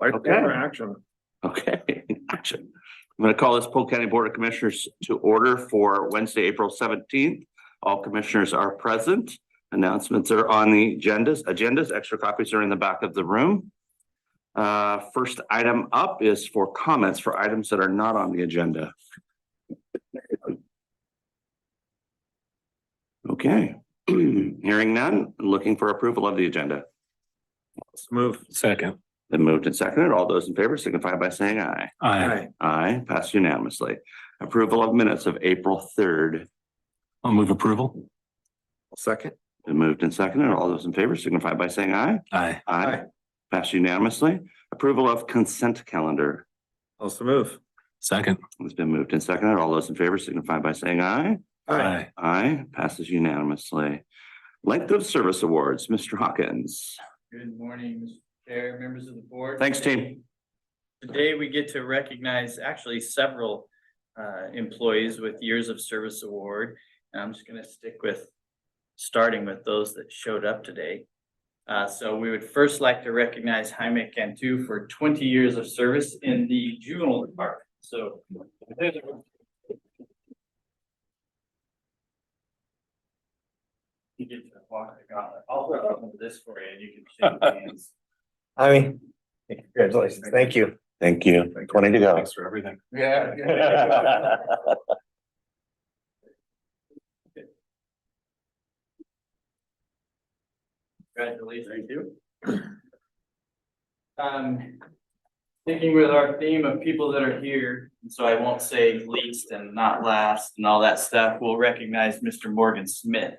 Okay. Action. Okay, action. I'm going to call this Polk County Board of Commissioners to order for Wednesday, April 17th. All commissioners are present. Announcements are on the agendas. Extra copies are in the back of the room. First item up is for comments for items that are not on the agenda. Okay, hearing none, looking for approval of the agenda. Let's move. Second. Then moved and seconded. All those in favor signify by saying aye. Aye. Aye, passed unanimously. Approval of minutes of April 3rd. I'll move approval. Second. Then moved and seconded. All those in favor signify by saying aye. Aye. Aye. Passed unanimously. Approval of consent calendar. Also move. Second. It's been moved and seconded. All those in favor signify by saying aye. Aye. Aye, passes unanimously. Length of service awards, Mr. Hawkins. Good morning, Mr. Chair, members of the board. Thanks, team. Today we get to recognize actually several employees with years of service award. And I'm just gonna starting with those that showed up today. So we would first like to recognize Jaime Cantu for 20 years of service in the juvenile department. So you get to walk the gauntlet. I'll put up this for you and you can shake hands. I mean, congratulations. Thank you. Thank you. 20 to go. Thanks for everything. Yeah. Congratulations. Thank you. Sticking with our theme of people that are here, so I won't say least and not last and all that stuff, we'll recognize Mr. Morgan Smith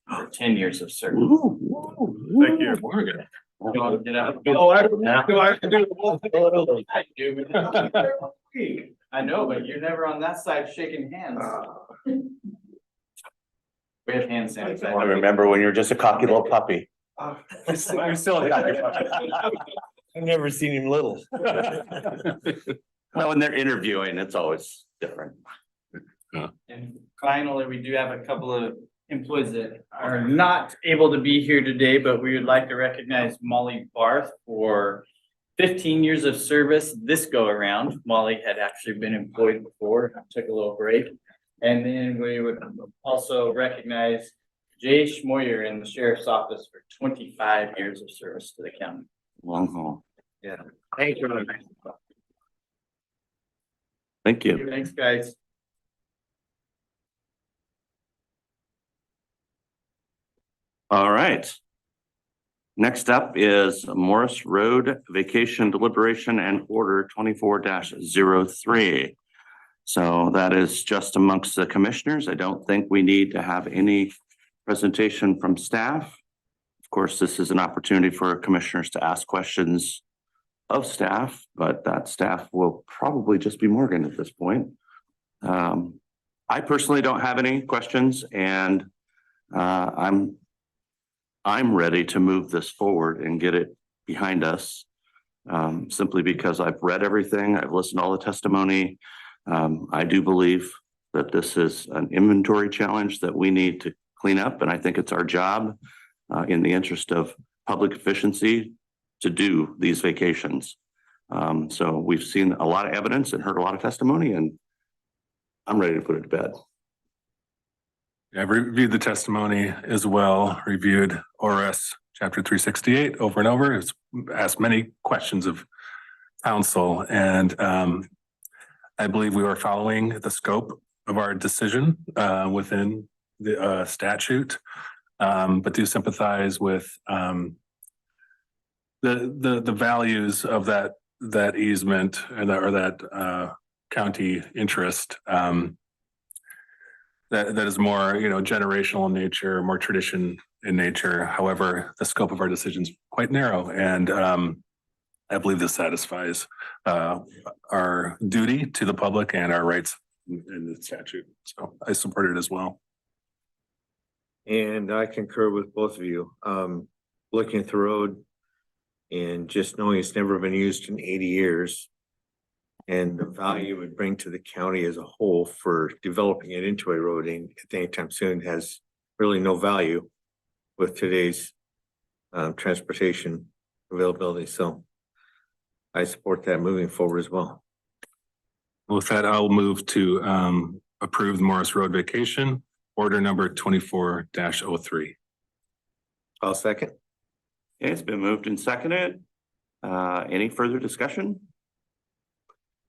for 10 years of service. Thank you. Morgan. You want to get out? Oh, I have to do the whole thing. I do. I know, but you're never on that side shaking hands. We have hand sanitizer. I remember when you were just a cocky little puppy. You're still I've never seen him little. Well, when they're interviewing, it's always different. And finally, we do have a couple of employees that are not able to be here today, but we would like to recognize Molly Barth for 15 years of service this go around. Molly had actually been employed before, took a little break. And then we would also recognize Jay Schmoyer in the sheriff's office for 25 years of service to the county. Long haul. Yeah. Thank you. Thank you. Thanks, guys. All right. Next up is Morris Road Vacation Deliberation and Order 24-03. So that is just amongst the commissioners. I don't think we need to have any presentation from staff. Of course, this is an opportunity for commissioners to ask questions of staff, but that staff will probably just be Morgan at this point. I personally don't have any questions, and I'm ready to move this forward and get it behind us. Simply because I've read everything, I've listened to all the testimony. I do believe that this is an inventory challenge that we need to clean up, and I think it's our job in the interest of public efficiency to do these vacations. So we've seen a lot of evidence and heard a lot of testimony, and I'm ready to put it to bed. I've reviewed the testimony as well, reviewed ORS chapter 368 over and over. It's asked many questions of council, and I believe we are following the scope of our decision within the statute, but do sympathize with the values of that easement or that county interest. That is more, generational in nature, more tradition in nature. However, the scope of our decision is quite narrow, and I believe this satisfies our duty to the public and our rights in the statute. So I support it as well. And I concur with both of you. Looking at the road and just knowing it's never been used in 80 years. And the value it would bring to the county as a whole for developing it into a road anytime soon has really no value with today's transportation availability. So I support that moving forward as well. With that, I'll move to approve the Morris Road vacation, order number 24-03. I'll second. Okay, it's been moved and seconded. Any further discussion?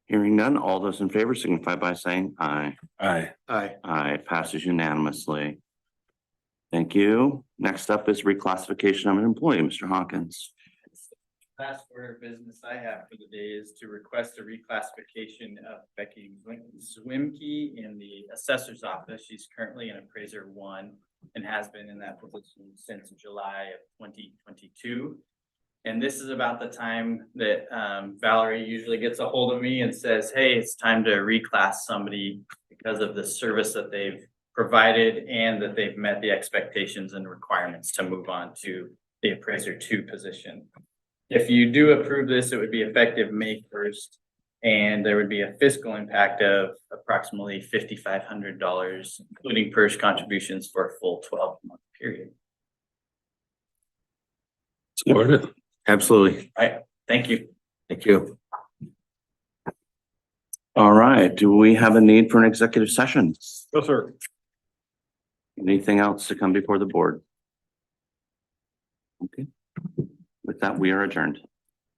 Hearing none, all those in favor signify by saying aye. Aye. Aye. Aye, it passes unanimously. Thank you. Next up is reclassification of an employee, Mr. Hawkins. Last order of business I have for the day is to request a reclassification of Becky Zwimke in the assessor's office. She's currently an appraiser 1 and has been in that position since July of 2022. And this is about the time that Valerie usually gets a hold of me and says, hey, it's time to reclass somebody because of the service that they've provided and that they've met the expectations and requirements to move on to the appraiser 2 position. If you do approve this, it would be effective May 1st, and there would be a fiscal impact of approximately $5,500, including PERS contributions for a full 12-month period. Support it. Absolutely. Thank you. Thank you. All right, do we have a need for an executive session? No, sir. Anything else to come before the board? Okay. With that, we are adjourned.